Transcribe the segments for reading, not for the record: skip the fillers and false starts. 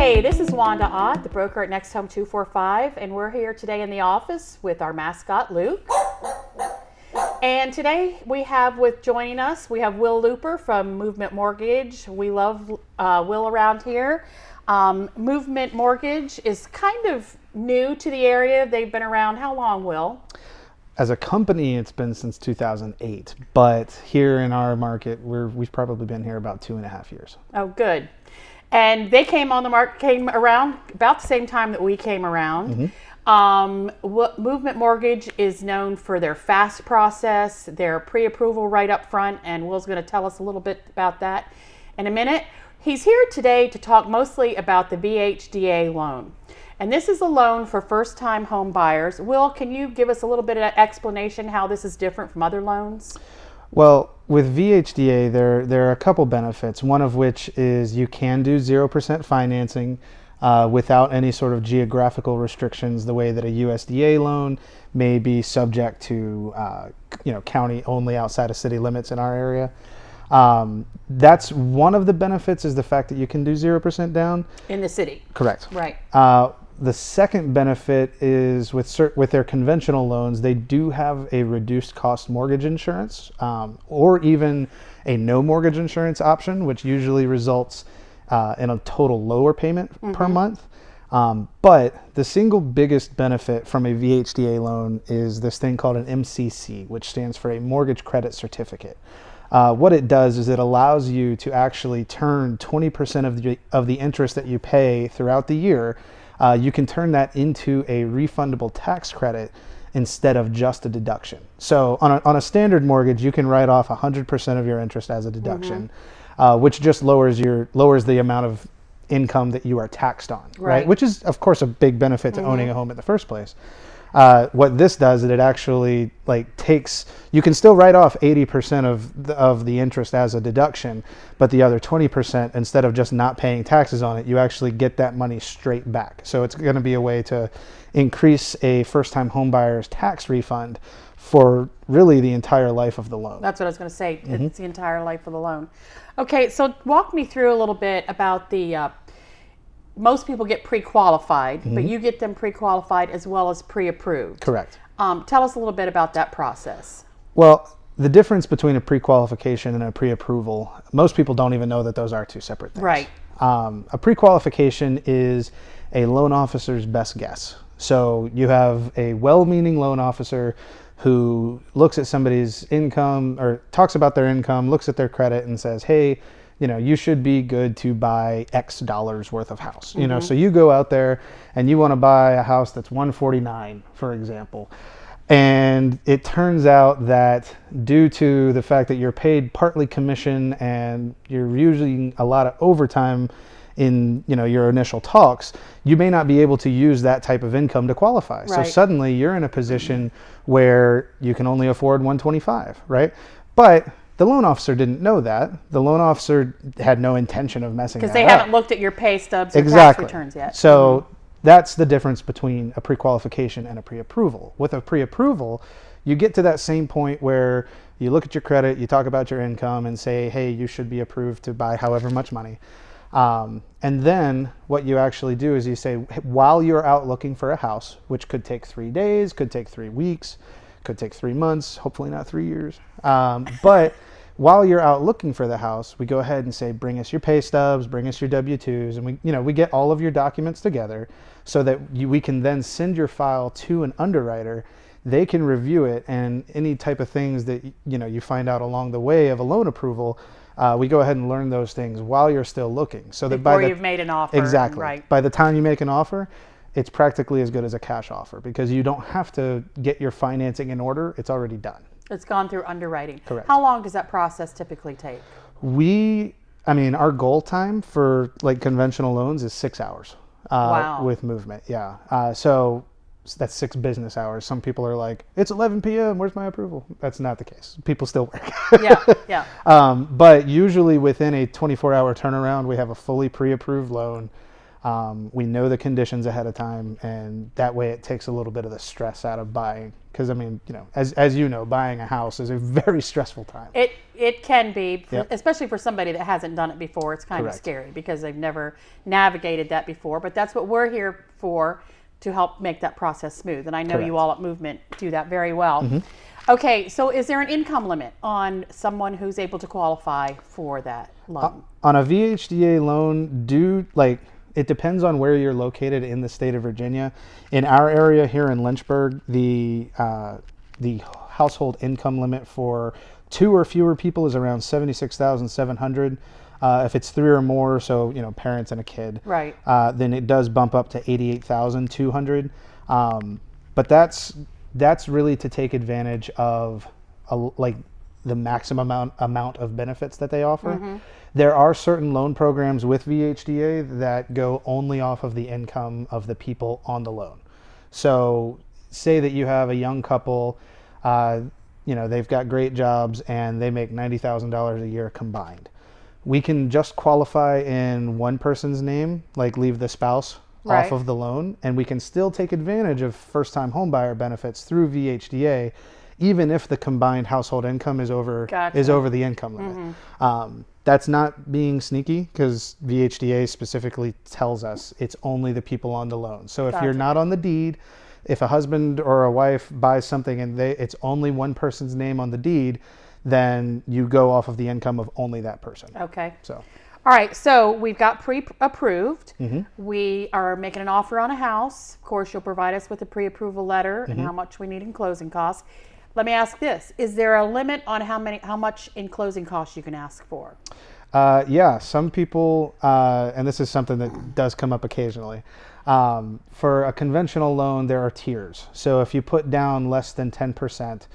Hey, this is Wanda Ott, the broker at Next Home 245, and we're here today in the office with our mascot, Luke. And today we have joining us, we have Will Looper from Movement Mortgage. We love Will around here. Movement Mortgage is kind of new to the area. They've been around how long, Will? As a company, it's been since 2008, but here in our market, we've probably been here about 2.5 years. Oh, good. And they came around about the same time that we came around. Mm-hmm. Movement Mortgage is known for their fast process, their pre-approval right up front, and Will's going to tell us a little bit about that in a minute. He's here today to talk mostly about the VHDA loan. And this is a loan for first-time home buyers. Will, can you give us a little bit of explanation how this is different from other loans? Well, with VHDA, there are a couple benefits, one of which is you can do 0% financing without any sort of geographical restrictions, the way that a USDA loan may be subject to county only outside of city limits in our area. That's one of the benefits, is the fact that you can do 0% down. In the city. Correct. Right. The second benefit is with their conventional loans, they do have a reduced cost mortgage insurance or even a no mortgage insurance option, which usually results in a total lower payment per month. But the single biggest benefit from a VHDA loan is this thing called an MCC, which stands for a mortgage credit certificate. What it does is it allows you to actually turn 20% of the interest that you pay throughout the year. You can turn that into a refundable tax credit instead of just a deduction. So on a standard mortgage, you can write off 100% of your interest as a deduction, which just lowers the amount of income that you are taxed on, right? Which is, of course, a big benefit to owning a home in the first place. What this does is it actually you can still write off 80% of the interest as a deduction, but the other 20%, instead of just not paying taxes on it, you actually get that money straight back. So it's going to be a way to increase a first-time home buyer's tax refund for really the entire life of the loan. That's what I was going to say. It's the entire life of the loan. Okay, so walk me through a little bit about the most people get pre-qualified, but you get them pre-qualified as well as pre-approved. Correct. Tell us a little bit about that process. Well, the difference between a pre-qualification and a pre-approval, most people don't even know that those are two separate things. Right. A pre-qualification is a loan officer's best guess. So you have a well-meaning loan officer who looks at somebody's income or talks about their income, looks at their credit and says, hey, you should be good to buy X dollars worth of house. So you go out there and you want to buy a house that's $149, for example. And it turns out that due to the fact that you're paid partly commission and you're using a lot of overtime in your initial talks, you may not be able to use that type of income to qualify. Right. So suddenly you're in a position where you can only afford $125, right? But the loan officer didn't know that. The loan officer had no intention of messing that up. Because they haven't looked at your pay stubs or tax returns yet. So that's the difference between a pre-qualification and a pre-approval. With a pre-approval, you get to that same point where you look at your credit, you talk about your income and say, hey, you should be approved to buy however much money. And then what you actually do is you say, while you're out looking for a house, which could take 3 days, could take 3 weeks, could take 3 months, hopefully not 3 years. But while you're out looking for the house, we go ahead and say, bring us your pay stubs, bring us your W-2s, and we get all of your documents together so that we can then send your file to an underwriter. They can review it, and any type of things that you find out along the way of a loan approval, we go ahead and learn those things while you're still looking. So that before you've made an offer. Exactly. Right. By the time you make an offer, it's practically as good as a cash offer because you don't have to get your financing in order. It's already done. It's gone through underwriting. Correct. How long does that process typically take? Our goal time for conventional loans is 6 hours. Wow. With movement, yeah. So that's 6 business hours. Some people are like, it's 11 p.m. Where's my approval? That's not the case. People still work. Yeah. But usually within a 24-hour turnaround, we have a fully pre-approved loan. We know the conditions ahead of time, and that way it takes a little bit of the stress out of buying. Because as you know, buying a house is a very stressful time. It It can be, Yep. especially for somebody that hasn't done it before. It's kind Correct. of scary because they've never navigated that before. But that's what we're here for, to help make that process smooth. And I know you Correct. all at Movement do that very well. Mm-hmm. Okay, so is there an income limit on someone who's able to qualify for that loan? On a VHDA loan, it depends on where you're located in the state of Virginia. In our area here in Lynchburg, the household income limit for 2 or fewer people is around $76,700. If it's 3 or more, so parents and a kid, Right. then it does bump up to $88,200. But that's really to take advantage of the maximum amount of benefits that they offer. Mm-hmm. There are certain loan programs with VHDA that go only off of the income of the people on the loan. So say that you have a young couple, they've got great jobs and they make $90,000 a year combined. We can just qualify in one person's name, like leave the spouse Right. off of the loan, and we can still take advantage of first-time homebuyer benefits through VHDA, even if the combined household income is over the income limit. Mm-hmm. That's not being sneaky, because VHDA specifically tells us it's only the people on the loan. So if you're not on the deed, if a husband or a wife buys something and it's only one person's name on the deed, then you go off of the income of only that person. Okay. So. All right, so we've got pre-approved. Mm-hmm. We are making an offer on a house. Of course, you'll provide us with a pre-approval letter and how much we need in closing costs. Let me ask this: is there a limit on how much in closing costs you can ask for? Yeah, some people, and this is something that does come up occasionally. For a conventional loan, there are tiers. So if you put down less than 10%,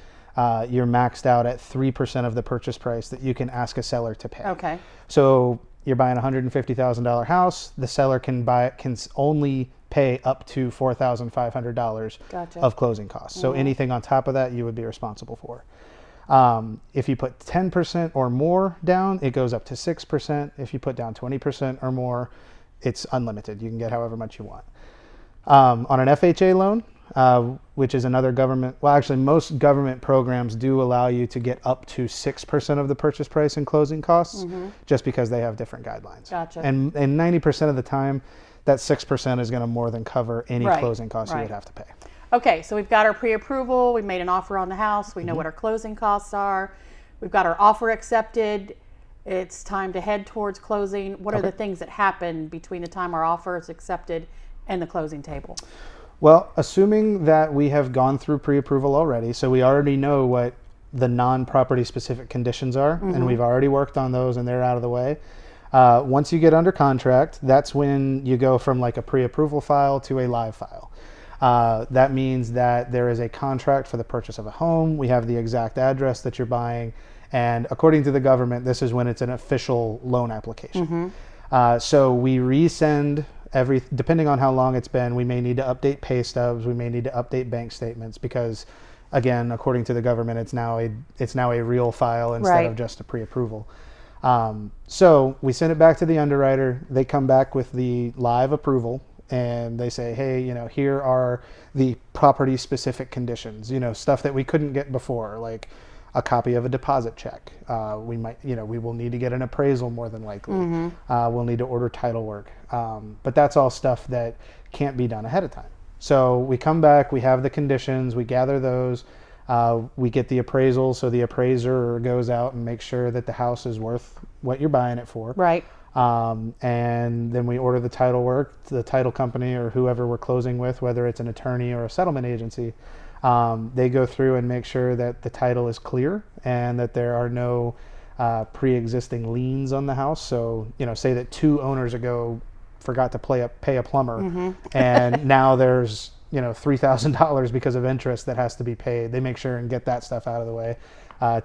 you're maxed out at 3% of the purchase price that you can ask a seller to pay. Okay. So you're buying a $150,000 house. The seller can only pay up to $4,500 Gotcha. of closing costs. So anything on top of that, you would be responsible for. If you put 10% or more down, it goes up to 6%. If you put down 20% or more, it's unlimited. You can get however much you want. On an FHA loan, which is another government, well, actually most government programs do allow you to get up to 6% of the purchase price in closing costs, just because they have different guidelines. Gotcha. And 90% of the time, that 6% is going to more than cover any Right. closing costs you Right. would have to pay. Okay, so we've got our pre-approval. We made an offer on the house. We know what our closing costs are. We've got our offer accepted. It's time to head towards closing. What are the things that happen between the time our offer is accepted and the closing table? Well, assuming that we have gone through pre-approval already, so we already know what the non-property specific conditions are, and we've already worked on those and they're out of the way. Once you get under contract, that's when you go from like a pre-approval file to a live file. That means that there is a contract for the purchase of a home. We have the exact address that you're buying. And according to the government, this is when it's an official loan application. So we resend depending on how long it's been, we may need to update pay stubs. We may need to update bank statements because, again, according to the government, it's now a real file instead of just a pre-approval. So we send it back to the underwriter. They come back with the live approval and they say, hey, here are the property specific conditions, stuff that we couldn't get before, like a copy of a deposit check. We will need to get an appraisal more than likely. We'll need to order title work. But that's all stuff that can't be done ahead of time. So we come back, we have the conditions, we gather those, we get the appraisal. So the appraiser goes out and makes sure that the house is worth what you're buying it for. Right. And then we order the title work. The title company or whoever we're closing with, whether it's an attorney or a settlement agency, they go through and make sure that the title is clear and that there are no pre-existing liens on the house. So, say that 2 owners ago forgot to pay a plumber and now there's, $3,000 because of interest that has to be paid. They make sure and get that stuff out of the way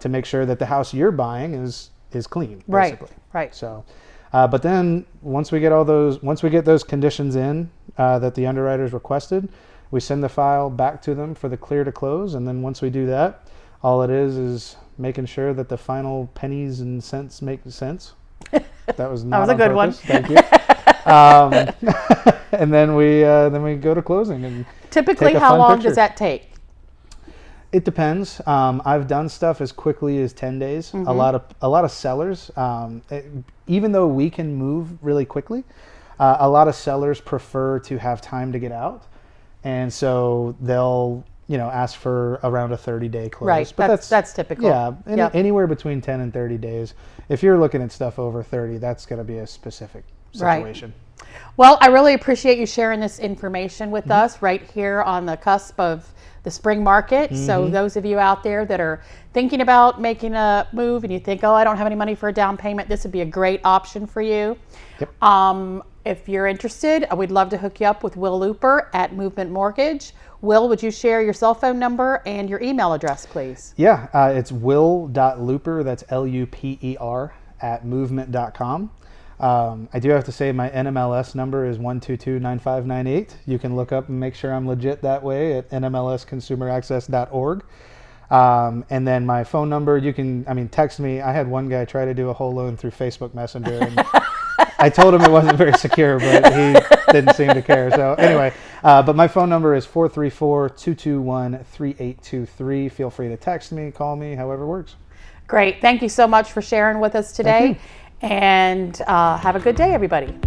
to make sure that the house you're buying is clean, basically. Right. So, but then once we get those conditions in that the underwriters requested, we send the file back to them for the clear to close. And then once we do that, all it is making sure that the final pennies and cents make sense. That was not a good one. Thank you. And then we go to closing. And typically, take a how fun long picture. does that take? It depends. I've done stuff as quickly as 10 days. A lot of sellers, even though we can move really quickly, a lot of sellers prefer to have time to get out, and so they'll ask for around a 30-day close. Right, but that's typical. Yeah, anywhere between 10 and 30 days. If you're looking at stuff over 30, that's going to be a specific situation. Right. Well, I really appreciate you sharing this information with us right here on the cusp of the spring market. So those of you out there that are thinking about making a move and you think, oh, I don't have any money for a down payment, this would be a great option for you. Yep. If you're interested, we'd love to hook you up with Will Looper at Movement Mortgage. Will, would you share your cell phone number and your email address, please? Yeah, it's will.looper, that's Luper, at movement.com. I do have to say my NMLS number is 1229598. You can look up and make sure I'm legit that way at nmlsconsumeraccess.org. And then my phone number, you can, text me. I had one guy try to do a whole loan through Facebook Messenger. And I told him it wasn't very secure, but he didn't seem to care. So anyway, but my phone number is 434-221-3823. Feel free to text me, call me, however works. Great. Thank you so much for sharing with us today. And have a good day, everybody.